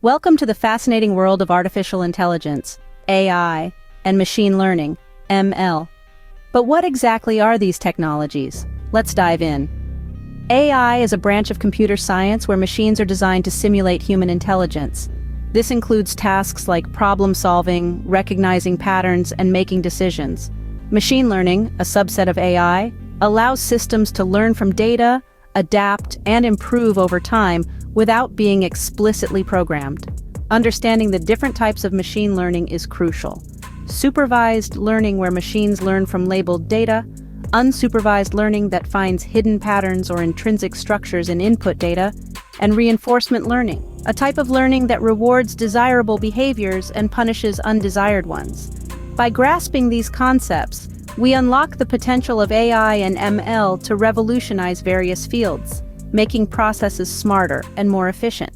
Welcome to the fascinating world of artificial intelligence, AI, and machine learning, ML. But what exactly are these technologies? Let's dive in. AI is a branch of computer science where machines are designed to simulate human intelligence. This includes tasks like problem solving, recognizing patterns, and making decisions. Machine learning, a subset of AI, allows systems to learn from data, adapt, and improve over time without being explicitly programmed. Understanding the different types of machine learning is crucial. Supervised learning, where machines learn from labeled data; unsupervised learning that finds hidden patterns or intrinsic structures in input data; and reinforcement learning, a type of learning that rewards desirable behaviors and punishes undesired ones. By grasping these concepts, we unlock the potential of AI and ML to revolutionize various fields, making processes smarter and more efficient.